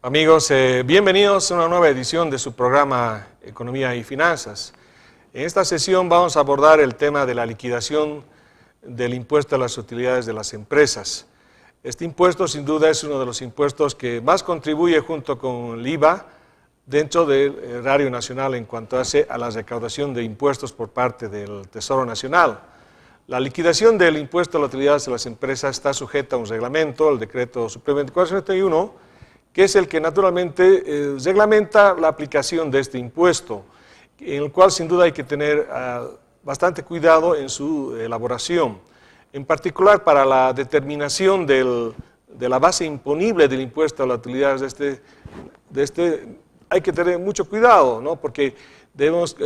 Amigos, bienvenidos a una nueva edición de su programa Economía y Finanzas. En esta sesión vamos a abordar el tema de la liquidación del impuesto a las utilidades de las empresas. Este impuesto sin duda es uno de los impuestos que más contribuye junto con el IVA dentro del erario nacional en cuanto hace a la recaudación de impuestos por parte del Tesoro Nacional. La liquidación del impuesto a las utilidades de las empresas está sujeta a un reglamento, el decreto supremo 2471, que es el que naturalmente reglamenta la aplicación de este impuesto, en el cual sin duda hay que tener bastante cuidado en su elaboración. En particular para la determinación de la base imponible del impuesto a las utilidades hay que tener mucho cuidado, ¿no? Porque debemos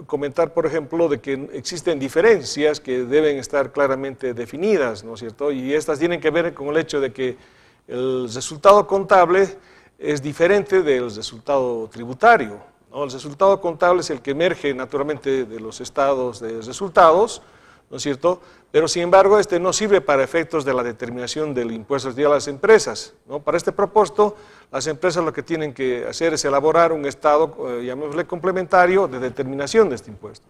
comentar, por ejemplo, de que existen diferencias que deben estar claramente definidas, ¿no es cierto? Y estas tienen que ver con el hecho de que el resultado contable es diferente del resultado tributario, ¿no? El resultado contable es el que emerge naturalmente de los estados de resultados, ¿no es cierto? Pero sin embargo este no sirve para efectos de la determinación del impuesto a las empresas, ¿no? Para este propósito, las empresas lo que tienen que hacer es elaborar un estado, llamémosle complementario, de determinación de este impuesto,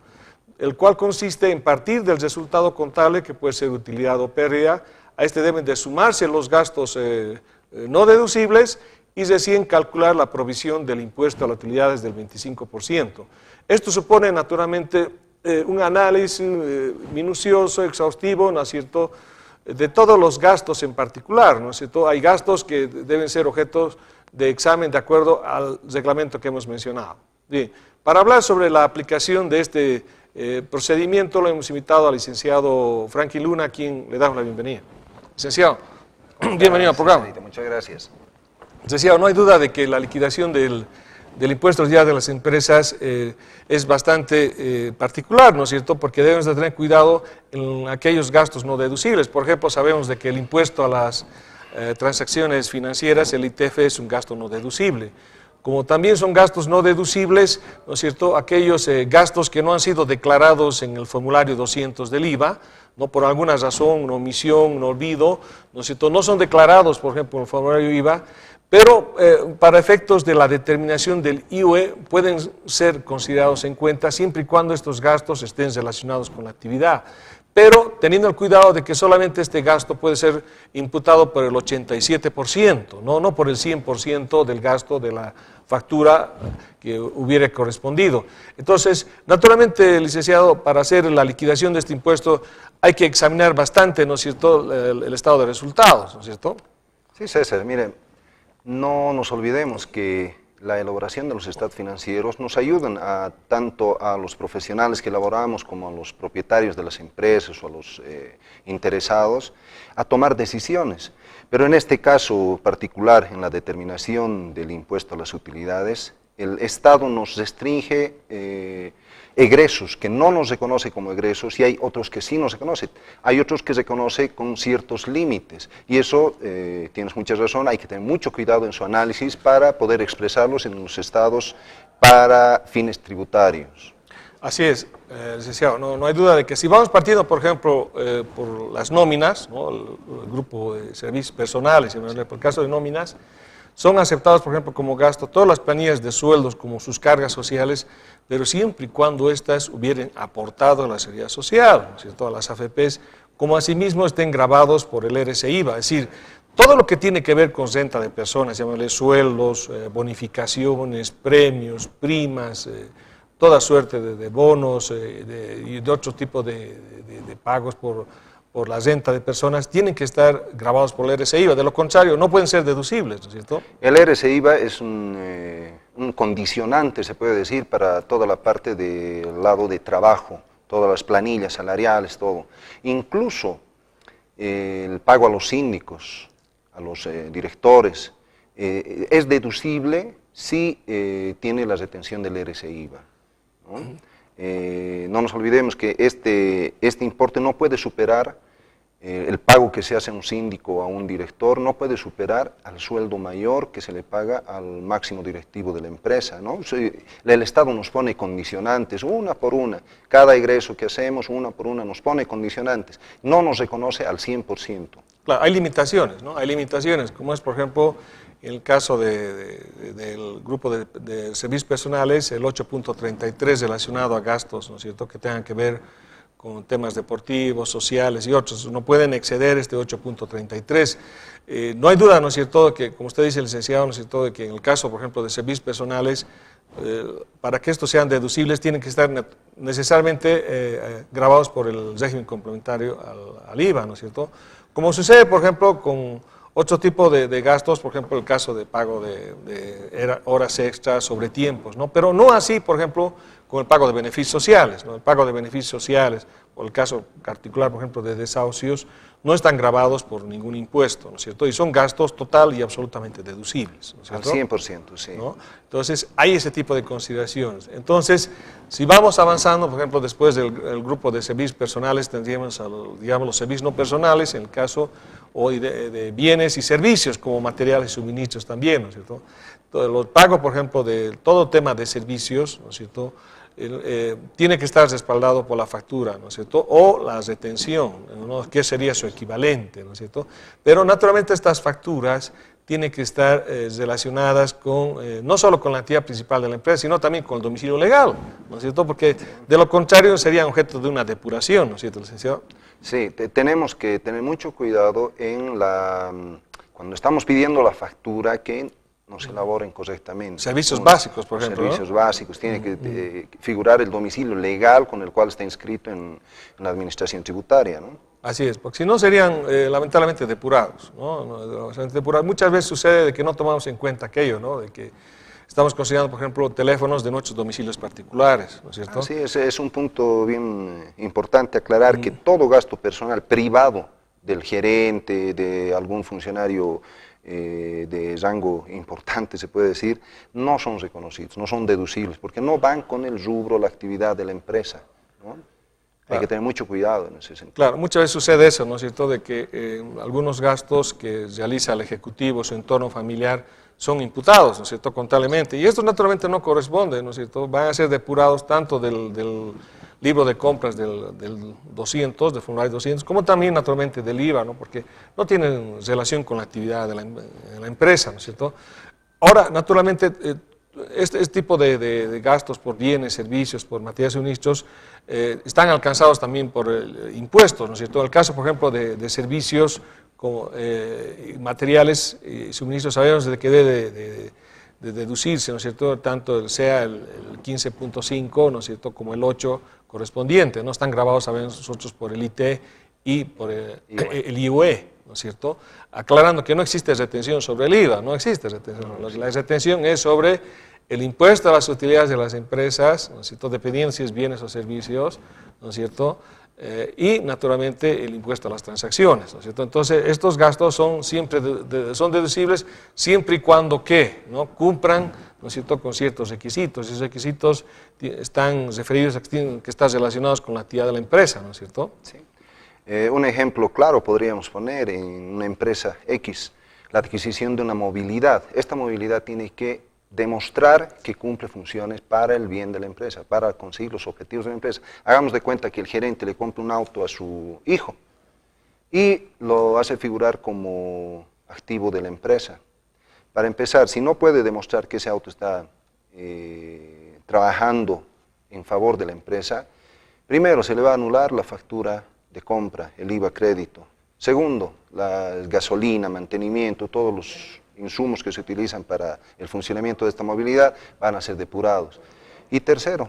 el cual consiste en partir del resultado contable, que puede ser utilidad o pérdida. A este deben de sumarse los gastos no deducibles y recién calcular la provisión del impuesto a las utilidades del 25%. Esto supone naturalmente un análisis minucioso, exhaustivo, ¿no es cierto?, de todos los gastos en particular, ¿no es cierto? Hay gastos que deben ser objetos de examen de acuerdo al reglamento que hemos mencionado. Bien, para hablar sobre la aplicación de este procedimiento lo hemos invitado al licenciado Franklin Luna, a quien le damos la bienvenida. Licenciado, bienvenido al programa. Muchas gracias. Licenciado, no hay duda de que la liquidación del impuesto ya de las empresas es bastante particular, ¿no es cierto?, porque debemos de tener cuidado en aquellos gastos no deducibles. Por ejemplo, sabemos de que el impuesto a las transacciones financieras, el ITF, es un gasto no deducible. Como también son gastos no deducibles, ¿no es cierto?, aquellos gastos que no han sido declarados en el formulario 200 del IVA, no por alguna razón, una omisión, un olvido, ¿no es cierto?, no son declarados, por ejemplo, en el formulario IVA, pero para efectos de la determinación del IVA pueden ser considerados en cuenta siempre y cuando estos gastos estén relacionados con la actividad, pero teniendo el cuidado de que solamente este gasto puede ser imputado por el 87%, no por el 100% del gasto de la factura que hubiera correspondido. Entonces, naturalmente, licenciado, para hacer la liquidación de este impuesto hay que examinar bastante, ¿no es cierto?, el estado de resultados, ¿no es cierto? Sí, César, mire, no nos olvidemos que la elaboración de los estados financieros nos ayudan tanto a los profesionales que elaboramos como a los propietarios de las empresas o a los interesados a tomar decisiones. Pero en este caso particular, en la determinación del impuesto a las utilidades, el Estado nos restringe egresos que no nos reconoce como egresos y hay otros que sí nos reconocen. Hay otros que reconoce con ciertos límites y eso, tienes mucha razón, hay que tener mucho cuidado en su análisis para poder expresarlos en los estados para fines tributarios. Así es, licenciado, no hay duda de que si vamos partiendo, por ejemplo, por las nóminas, ¿no?, el grupo de servicios personales, por el caso de nóminas, son aceptados, por ejemplo, como gasto todas las planillas de sueldos como sus cargas sociales, pero siempre y cuando éstas hubieran aportado a la seguridad social, ¿no es cierto?, a las AFPs, como asimismo estén grabados por el RC-IVA, es decir, todo lo que tiene que ver con renta de personas, llámale sueldos, bonificaciones, premios, primas, toda suerte de bonos y de otro tipo de pagos por la renta de personas, tienen que estar grabados por el RC-IVA, de lo contrario no pueden ser deducibles, ¿no es cierto? El RC-IVA es un condicionante, se puede decir, para toda la parte del lado de trabajo, todas las planillas salariales, todo. Incluso el pago a los síndicos, a los directores, es deducible si tiene la retención del RC-IVA, ¿no? No nos olvidemos que este importe no puede superar el pago que se hace a un síndico o a un director no puede superar al sueldo mayor que se le paga al máximo directivo de la empresa, ¿no? El Estado nos pone condicionantes, una por una. Cada egreso que hacemos, una por una, nos pone condicionantes. No nos reconoce al 100%. Claro, hay limitaciones, ¿no? Hay limitaciones, como es, por ejemplo, en el caso del grupo de servicios personales, el 8.33 relacionado a gastos, ¿no es cierto?, que tengan que ver con temas deportivos, sociales y otros, no pueden exceder este 8.33. No hay duda, ¿no es cierto?, que, como usted dice, licenciado, ¿no es cierto?, de que en el caso, por ejemplo, de servicios personales, para que estos sean deducibles, tienen que estar necesariamente grabados por el régimen complementario al IVA, ¿no es cierto?, como sucede, por ejemplo, con otro tipo de gastos, por ejemplo, el caso de pago de horas extras sobre tiempos, ¿no? Pero no así, por ejemplo, con el pago de beneficios sociales, ¿no? El pago de beneficios sociales, o el caso particular, por ejemplo, de desahucios, no están grabados por ningún impuesto, ¿no es cierto? Y son gastos total y absolutamente deducibles, ¿no es cierto? Al 100%, sí. ¿No? Entonces, hay ese tipo de consideraciones. Entonces, si vamos avanzando, por ejemplo, después del grupo de servicios personales, tendríamos, digamos, los servicios no personales, en el caso hoy de bienes y servicios, como materiales y suministros también, ¿no es cierto? Los pagos, por ejemplo, de todo tema de servicios, ¿no es cierto?, tiene que estar respaldado por la factura, ¿no es cierto?, o la retención, ¿no?, que sería su equivalente, ¿no es cierto?, pero naturalmente estas facturas tienen que estar relacionadas con, no solo con la actividad principal de la empresa, sino también con el domicilio legal, ¿no es cierto?, porque de lo contrario serían objeto de una depuración, ¿no es cierto, licenciado? Sí, tenemos que tener mucho cuidado cuando estamos pidiendo la factura que nos elaboren correctamente. Servicios básicos, por ejemplo, servicios ¿no? básicos, tiene que figurar el domicilio legal con el cual está inscrito en la administración tributaria, ¿no? Así es, porque si no serían lamentablemente depurados, ¿no? Muchas veces sucede de que no tomamos en cuenta aquello, ¿no?, de que estamos considerando, por ejemplo, teléfonos de nuestros domicilios particulares, ¿no es cierto? Sí, ese es un punto bien importante aclarar, que todo gasto personal privado del gerente, de algún funcionario de rango importante, se puede decir, no son reconocidos, no son deducibles, porque no van con el rubro, la actividad de la empresa, ¿no? Hay que tener mucho cuidado en ese sentido. Claro, muchas veces sucede eso, ¿no es cierto?, de que algunos gastos que realiza el ejecutivo, su entorno familiar, son imputados, ¿no es cierto?, contablemente, y esto naturalmente no corresponde, ¿no es cierto?, van a ser depurados tanto del libro de compras del 200, del formulario 200, como también naturalmente del IVA, ¿no?, porque no tienen relación con la actividad de la empresa, ¿no es cierto? Ahora, naturalmente, este tipo de gastos por bienes, servicios, por materiales y suministros, están alcanzados también por impuestos, ¿no es cierto? En el caso, por ejemplo, de servicios como materiales y suministros, sabemos de que debe de deducirse, ¿no es cierto?, tanto sea el 15.5, ¿no es cierto?, como el 8 correspondiente, ¿no? Están grabados, sabemos nosotros, por el IT y por el IUE, ¿no es cierto?, aclarando que no existe retención sobre el IVA, no existe retención, la retención es sobre el impuesto a las utilidades de las empresas, ¿no es cierto?, dependiendo si es bienes o servicios, ¿no es cierto?, y naturalmente el impuesto a las transacciones, ¿no es cierto? Entonces estos gastos son siempre son deducibles siempre y cuando ¿no?, cumplan, ¿no es cierto?, con ciertos requisitos. Esos requisitos están referidos a que están relacionados con la actividad de la empresa, ¿no es cierto? Sí. Un ejemplo claro podríamos poner en una empresa X, la adquisición de una movilidad. Esta movilidad tiene que demostrar que cumple funciones para el bien de la empresa, para conseguir los objetivos de la empresa. Hagamos de cuenta que el gerente le compra un auto a su hijo y lo hace figurar como activo de la empresa. Para empezar, si no puede demostrar que ese auto está trabajando en favor de la empresa, primero se le va a anular la factura de compra, el IVA crédito. Segundo, la gasolina, mantenimiento, todos los insumos que se utilizan para el funcionamiento de esta movilidad van a ser depurados. Y tercero,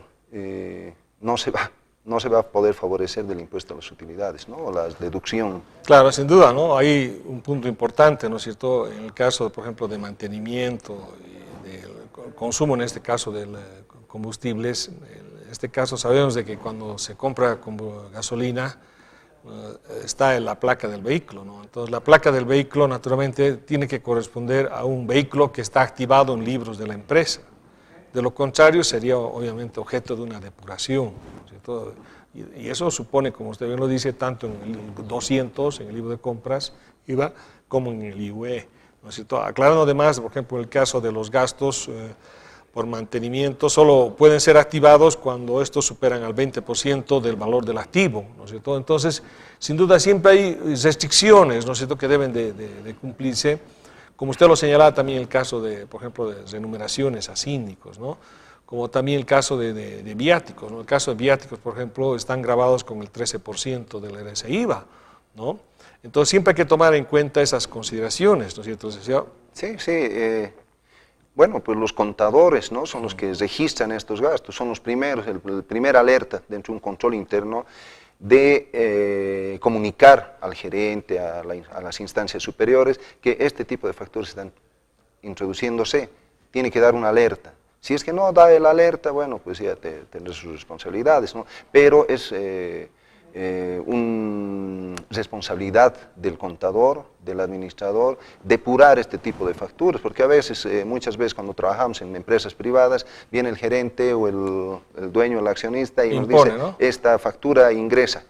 no se va a poder favorecer del impuesto a las utilidades, ¿no?, la deducción. Claro, sin duda, ¿no? Hay un punto importante, ¿no es cierto?, en el caso, por ejemplo, de mantenimiento y del consumo, en este caso, de combustibles. En este caso sabemos de que cuando se compra como gasolina, está en la placa del vehículo, ¿no? Entonces la placa del vehículo naturalmente tiene que corresponder a un vehículo que está activado en libros de la empresa. De lo contrario sería obviamente objeto de una depuración, ¿no es cierto? Y eso supone, como usted bien lo dice, tanto en el 200, en el libro de compras, IVA, como en el IUE, ¿no es cierto? Aclarando además, por ejemplo, el caso de los gastos por mantenimiento, solo pueden ser activados cuando estos superan al 20% del valor del activo, ¿no es cierto? Entonces, sin duda siempre hay restricciones, ¿no es cierto?, que deben de cumplirse, como usted lo señalaba también el caso de, por ejemplo, de remuneraciones a síndicos, ¿no?, como también el caso de viáticos, ¿no? El caso de viáticos, por ejemplo, están grabados con el 13% del IVA, ¿no? Entonces siempre hay que tomar en cuenta esas consideraciones, ¿no es cierto? Sí, sí. Bueno, pues los contadores, ¿no?, son los que registran estos gastos, son los primeros, el primer alerta dentro de un control interno de comunicar al gerente, a las instancias superiores, que este tipo de facturas están introduciéndose. Tiene que dar una alerta. Si es que no da el alerta, bueno, pues ya tendrá sus responsabilidades, ¿no? Pero es una responsabilidad del contador, del administrador, depurar este tipo de facturas, porque a veces, muchas veces cuando trabajamos en empresas privadas, viene el gerente o el dueño, el accionista y nos dice, ¿no?, esta factura ingresa.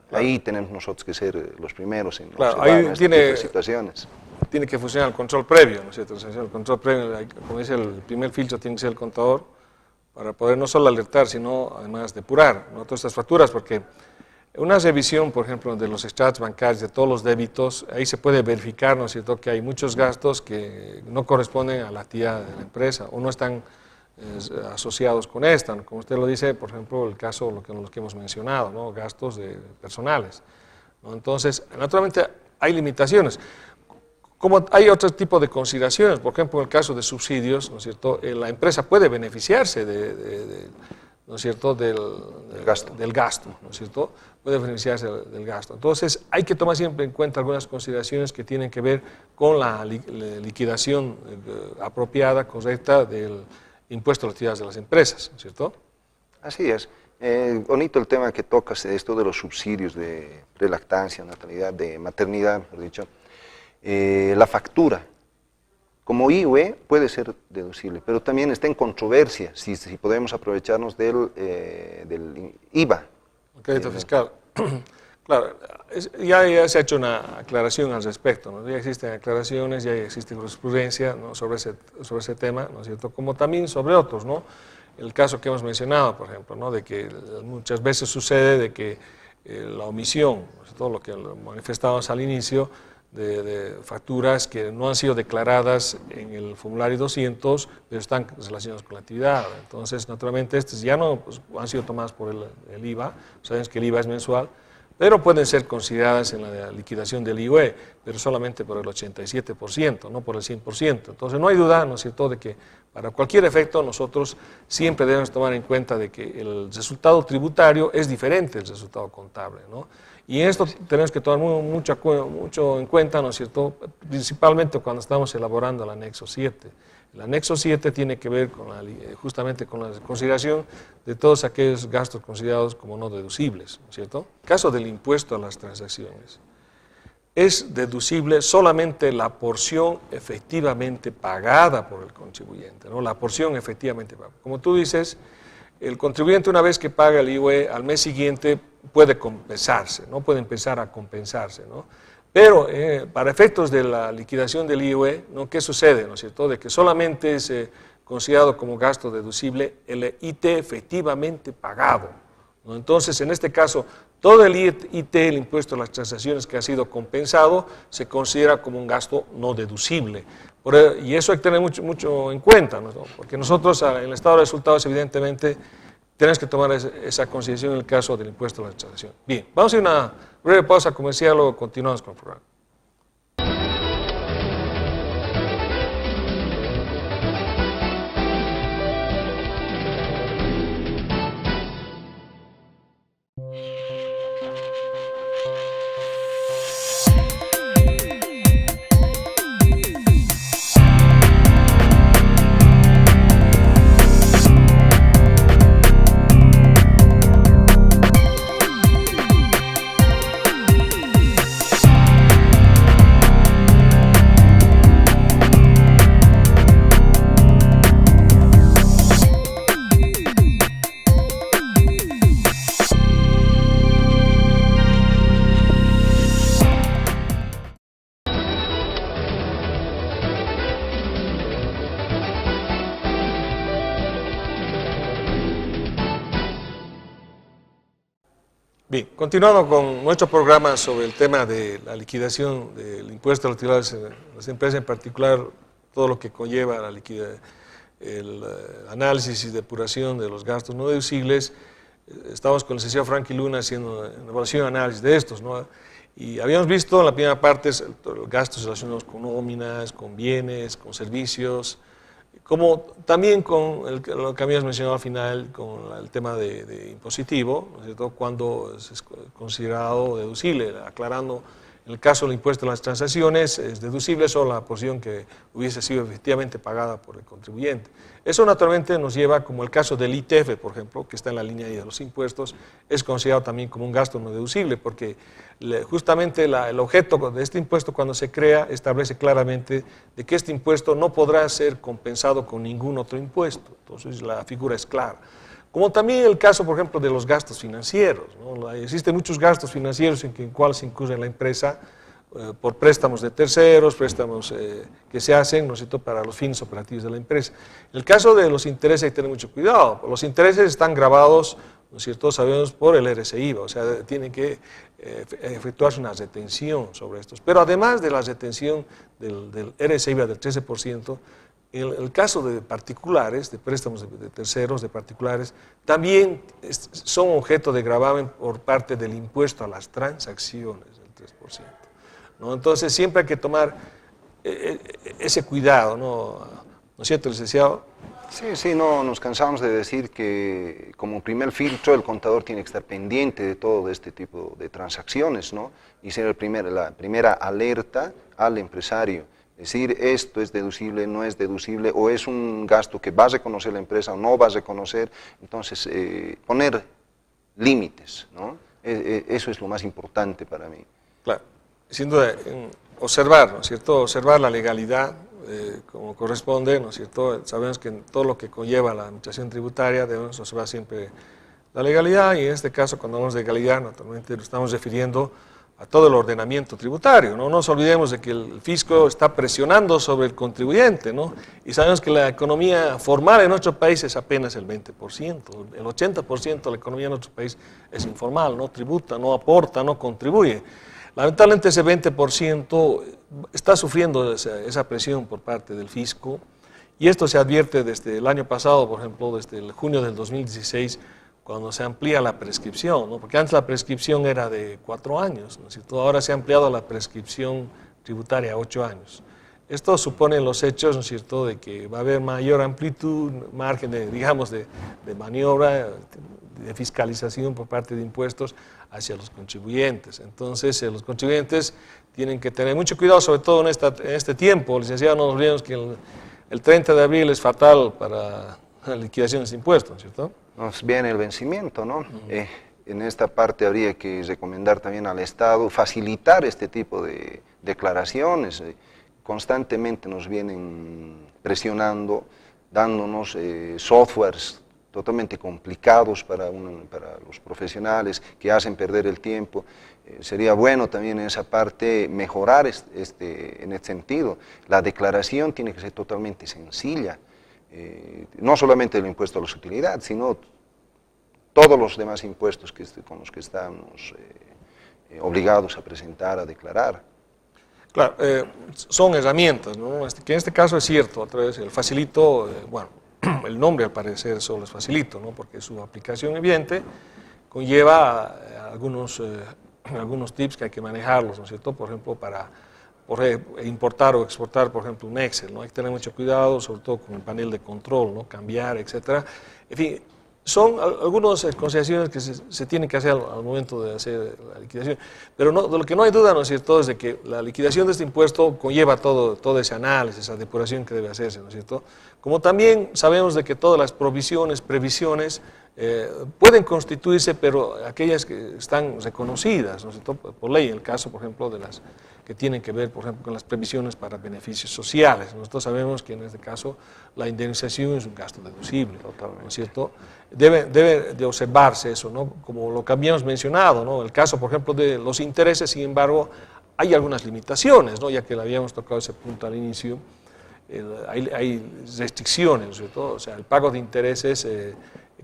Claro. Ahí tenemos nosotros que ser los primeros en observar este tipo de situaciones. Tiene que funcionar el control previo, ¿no es cierto? El control previo, como dice, el primer filtro tiene que ser el contador para poder no solo alertar, sino además depurar, ¿no?, todas estas facturas, porque una revisión, por ejemplo, de los extractos bancarios, de todos los débitos, ahí se puede verificar, ¿no es cierto?, que hay muchos gastos que no corresponden a la actividad de la empresa o no están asociados con esta, ¿no? Como usted lo dice, por ejemplo, el caso, los que hemos mencionado, ¿no?, gastos personales, ¿no? Entonces, naturalmente hay limitaciones. Como hay otro tipo de consideraciones, por ejemplo, en el caso de subsidios, ¿no es cierto?, la empresa puede beneficiarse ¿no es cierto?, del gasto, ¿no es cierto?, puede beneficiarse del gasto. Entonces, hay que tomar siempre en cuenta algunas consideraciones que tienen que ver con la liquidación apropiada, correcta, del impuesto a las actividades de las empresas, ¿no es cierto? Así es. Bonito el tema que tocas, esto de los subsidios de lactancia, natalidad, de maternidad, mejor dicho. La factura, como IUE, puede ser deducible, pero también está en controversia si podemos aprovecharnos del IVA. El crédito fiscal. Claro, ya se ha hecho una aclaración al respecto, ¿no? Ya existen aclaraciones, ya existe jurisprudencia, ¿no?, sobre ese tema, ¿no es cierto?, como también sobre otros, ¿no? El caso que hemos mencionado, por ejemplo, ¿no?, de que muchas veces sucede de que la omisión, todo lo que manifestábamos al inicio, de facturas que no han sido declaradas en el formulario 200, pero están relacionadas con la actividad. Entonces, naturalmente, estas ya no han sido tomadas por el IVA, sabemos que el IVA es mensual, pero pueden ser consideradas en la liquidación del IUE, pero solamente por el 87%, no por el 100%. Entonces, no hay duda, ¿no es cierto?, de que para cualquier efecto nosotros siempre debemos tomar en cuenta de que el resultado tributario es diferente del resultado contable, ¿no? Y en esto tenemos que tomar mucho en cuenta, ¿no es cierto?, principalmente cuando estamos elaborando el anexo 7. El anexo 7 tiene que ver justamente con la consideración de todos aquellos gastos considerados como no deducibles, ¿no es cierto? En el caso del impuesto a las transacciones, es deducible solamente la porción efectivamente pagada por el contribuyente, ¿no?, la porción efectivamente pagada. Como tú dices, el contribuyente, una vez que paga el IUE, al mes siguiente puede compensarse, ¿no?, puede empezar a compensarse, ¿no? Pero para efectos de la liquidación del IUE, ¿no?, ¿qué sucede?, ¿no es cierto?, de que solamente es considerado como gasto deducible el IT efectivamente pagado, ¿no? Entonces, en este caso, todo el IT, el impuesto a las transacciones que ha sido compensado, se considera como un gasto no deducible. Y eso hay que tener mucho en cuenta, ¿no?, porque nosotros en el estado de resultados, evidentemente, tenemos que tomar esa consideración en el caso del impuesto a la transacción. Bien, vamos a ir a una breve pausa comercial, luego continuamos con el programa. Bien, continuando con nuestro programa sobre el tema de la liquidación del impuesto a las utilidades en las empresas, en particular todo lo que conlleva la el análisis y depuración de los gastos no deducibles. Estamos con el licenciado Frankie Luna haciendo una evaluación y análisis de estos, ¿no? Y habíamos visto en la primera parte gastos relacionados con nóminas, con bienes, con servicios, como también con lo que habíamos mencionado al final, con el tema de impositivo, ¿no es cierto?, cuando es considerado deducible, aclarando, en el caso del impuesto a las transacciones, es deducible solo la porción que hubiese sido efectivamente pagada por el contribuyente. Eso naturalmente nos lleva, como el caso del ITF, por ejemplo, que está en la línea de los impuestos, es considerado también como un gasto no deducible, porque justamente el objeto de este impuesto, cuando se crea, establece claramente de que este impuesto no podrá ser compensado con ningún otro impuesto. Entonces la figura es clara. Como también el caso, por ejemplo, de los gastos financieros, ¿no? Existen muchos gastos financieros en los cuales se incurre la empresa por préstamos de terceros, préstamos que se hacen, ¿no es cierto?, para los fines operativos de la empresa. En el caso de los intereses hay que tener mucho cuidado. Los intereses están grabados, ¿no es cierto?, sabemos, por el RCI, o sea, tiene que efectuarse una retención sobre estos. Pero además de la retención del RCI del 13%, en el caso de particulares, de préstamos de terceros, de particulares, también son objeto de gravamen por parte del impuesto a las transacciones del 3%, ¿no? Entonces siempre hay que tomar ese cuidado, ¿no es cierto, licenciado? Sí, no, nos cansamos de decir que como primer filtro el contador tiene que estar pendiente de todo este tipo de transacciones, ¿no? Y ser la primera alerta al empresario. Decir esto es deducible, no es deducible, o es un gasto que va a reconocer la empresa o no va a reconocer. Entonces, poner límites, ¿no? Eso es lo más importante para mí. Claro, sin duda, observar, ¿no es cierto?, observar la legalidad como corresponde, ¿no es cierto? Sabemos que en todo lo que conlleva la administración tributaria debemos observar siempre la legalidad, y en este caso, cuando hablamos de legalidad, naturalmente nos estamos refiriendo a todo el ordenamiento tributario, ¿no? No nos olvidemos de que el fisco está presionando sobre el contribuyente, ¿no? Y sabemos que la economía formal en nuestro país es apenas el 20%, el 80% de la economía en nuestro país es informal, no tributa, no aporta, no contribuye. Lamentablemente ese 20% está sufriendo esa presión por parte del fisco, y esto se advierte desde el año pasado, por ejemplo, desde el junio del 2016, cuando se amplía la prescripción, ¿no? Porque antes la prescripción era de 4 años, ¿no es cierto? Ahora se ha ampliado la prescripción tributaria a 8 años. Esto supone en los hechos, ¿no es cierto?, de que va a haber mayor amplitud, margen de, digamos, de maniobra, de fiscalización por parte de impuestos hacia los contribuyentes. Entonces, los contribuyentes tienen que tener mucho cuidado, sobre todo en este tiempo. Licenciado, no nos olvidemos que el 30 de abril es fatal para la liquidación de ese impuesto, ¿no es cierto? Nos viene el vencimiento, ¿no? En esta parte habría que recomendar también al Estado facilitar este tipo de declaraciones. Constantemente nos vienen presionando, dándonos softwares totalmente complicados para los profesionales que hacen perder el tiempo. Sería bueno también en esa parte mejorar en este sentido. La declaración tiene que ser totalmente sencilla. No solamente el impuesto a las utilidades, sino todos los demás impuestos con los que estamos obligados a presentar, a declarar. Claro, son herramientas, ¿no? Que en este caso es cierto, a través del facilito, bueno, el nombre al parecer solo es facilito, ¿no? Porque su aplicación evidente conlleva algunos tips que hay que manejarlos, ¿no es cierto? Por ejemplo, para importar o exportar, por ejemplo, un Excel, ¿no? Hay que tener mucho cuidado, sobre todo con el panel de control, ¿no? Cambiar, etcétera. En fin, son algunas consideraciones que se tienen que hacer al momento de hacer la liquidación. Pero de lo que no hay duda, ¿no es cierto?, es de que la liquidación de este impuesto conlleva todo ese análisis, esa depuración que debe hacerse, ¿no es cierto? Como también sabemos de que todas las previsiones pueden constituirse, pero aquellas que están reconocidas, ¿no es cierto?, por ley, en el caso, por ejemplo, de las que tienen que ver, por ejemplo, con las previsiones para beneficios sociales. Nosotros sabemos que en este caso la indemnización es un gasto deducible, ¿no es cierto? Debe de observarse eso, ¿no? Como lo que habíamos mencionado, ¿no? El caso, por ejemplo, de los intereses, sin embargo, hay algunas limitaciones, ¿no? Ya que le habíamos tocado ese punto al inicio, hay restricciones, ¿no es cierto? O sea, el pago de intereses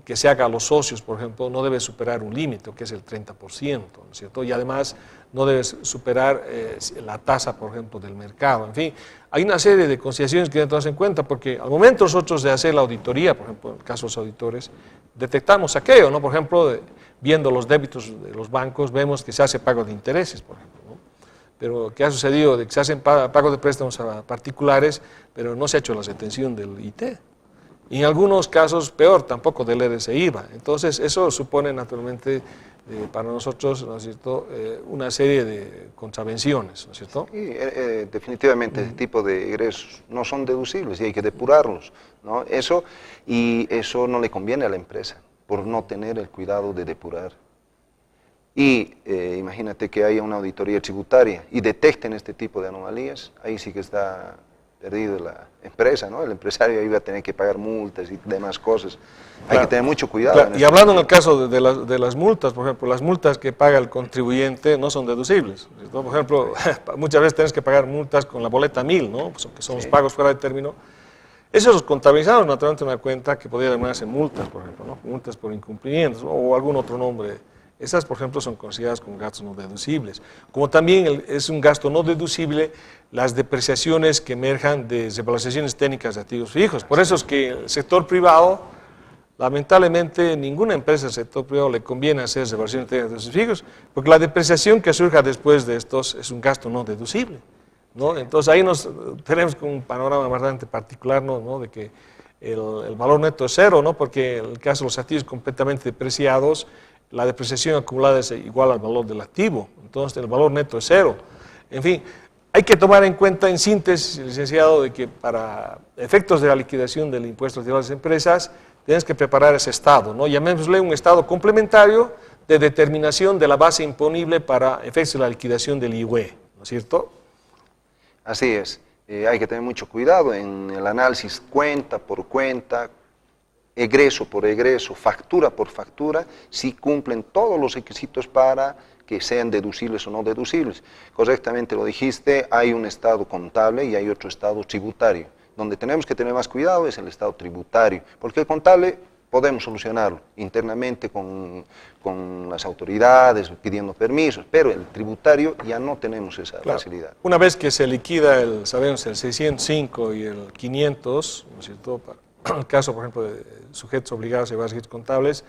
que se haga a los socios, por ejemplo, no debe superar un límite, que es el 30%, ¿no es cierto? Y además no debe superar la tasa, por ejemplo, del mercado. En fin, hay una serie de consideraciones que deben tomarse en cuenta, porque al momento nosotros de hacer la auditoría, por ejemplo, en el caso de los auditores, detectamos aquello, ¿no? Por ejemplo, viendo los débitos de los bancos, vemos que se hace pago de intereses, por ejemplo, ¿no? Pero ¿qué ha sucedido? De que se hacen pagos de préstamos a particulares, pero no se ha hecho la retención del IT. Y en algunos casos, peor, tampoco del RSI-IVA. Entonces, eso supone naturalmente para nosotros, ¿no es cierto?, una serie de contravenciones, ¿no es cierto? Sí, definitivamente ese tipo de egresos no son deducibles y hay que depurarlos, ¿no? Eso no le conviene a la empresa por no tener el cuidado de depurar. Y imagínate que haya una auditoría tributaria y detecten este tipo de anomalías, ahí sí que está perdido la empresa, ¿no? El empresario iba a tener que pagar multas y demás cosas. Hay que tener mucho cuidado. Claro. Y hablando en el caso de las multas, por ejemplo, las multas que paga el contribuyente no son deducibles, ¿no? Por ejemplo, muchas veces tienes que pagar multas con la boleta 1000, ¿no? Pues, que son los pagos fuera de término. Esos los contabilizamos naturalmente en una cuenta que podría denominarse multas, por ejemplo, ¿no? Multas por incumplimientos o algún otro nombre. Esas, por ejemplo, son consideradas como gastos no deducibles. Como también es un gasto no deducible las depreciaciones que emerjan de revalorizaciones técnicas de activos fijos. Por eso es que el sector privado, lamentablemente, ninguna empresa del sector privado le conviene hacer revalorizaciones técnicas de activos fijos, porque la depreciación que surja después de estos es un gasto no deducible, ¿no? Entonces ahí tenemos un panorama bastante particular, ¿no? De que el valor neto es cero, ¿no? Porque en el caso de los activos completamente depreciados, la depreciación acumulada es igual al valor del activo, entonces el valor neto es cero. En fin, hay que tomar en cuenta en síntesis, licenciado, de que para efectos de la liquidación del impuesto de las empresas, tienes que preparar ese estado, ¿no? Llamémosle un estado complementario de determinación de la base imponible para efectos de la liquidación del IUE, ¿no es cierto? Así es, hay que tener mucho cuidado en el análisis cuenta por cuenta, egreso por egreso, factura por factura, si cumplen todos los requisitos para que sean deducibles o no deducibles. Correctamente lo dijiste, hay un estado contable y hay otro estado tributario. Donde tenemos que tener más cuidado es el estado tributario, porque el contable podemos solucionarlo internamente con las autoridades, pidiendo permisos, pero el tributario ya no tenemos esa facilidad. Una vez que se liquida sabemos, el 605 y el 500, ¿no es cierto?, para el caso, por ejemplo, de sujetos obligados a llevar registros contables,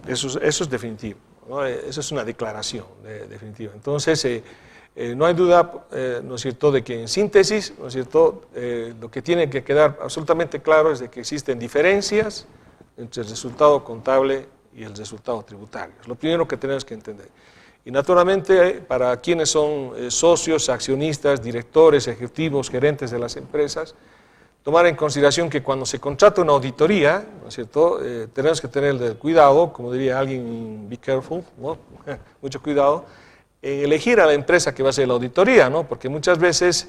eso es definitivo, ¿no? Eso es una declaración definitiva. Entonces, no hay duda, ¿no es cierto?, de que en síntesis, ¿no es cierto?, lo que tiene que quedar absolutamente claro es de que existen diferencias entre el resultado contable y el resultado tributario. Es lo primero que tenemos que entender. Y naturalmente, para quienes son socios, accionistas, directores, ejecutivos, gerentes de las empresas, tomar en consideración que cuando se contrata una auditoría, ¿no es cierto?, tenemos que tener el cuidado, como diría alguien, be careful, ¿no? Mucho cuidado, en elegir a la empresa que va a hacer la auditoría, ¿no? Porque muchas veces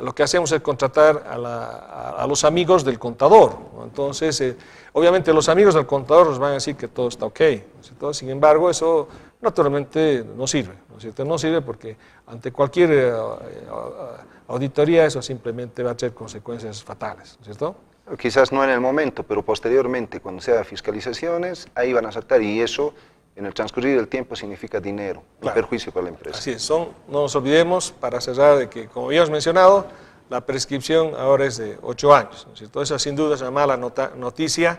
lo que hacemos es contratar a los amigos del contador, ¿no? Entonces, obviamente los amigos del contador nos van a decir que todo está ok, ¿no es cierto? Sin embargo, eso naturalmente no sirve, ¿no es cierto? No sirve porque ante cualquier auditoría eso simplemente va a tener consecuencias fatales, ¿no es cierto? Quizás no en el momento, pero posteriormente, cuando se hagan fiscalizaciones, ahí van a saltar y eso, en el transcurrir del tiempo, significa dinero, un perjuicio para la empresa. Así es, no nos olvidemos, para cerrar, de que, como habíamos mencionado, la prescripción ahora es de 8 años, ¿no es cierto? Esa sin duda es una mala noticia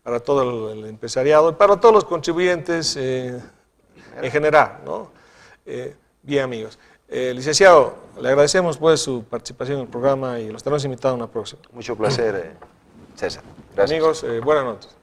para todo el empresariado y para todos los contribuyentes en general, ¿no? Bien, amigos. Licenciado, le agradecemos pues su participación en el programa y lo estaremos invitando a una próxima. Mucho placer, César. Gracias. Amigos, buenas noches.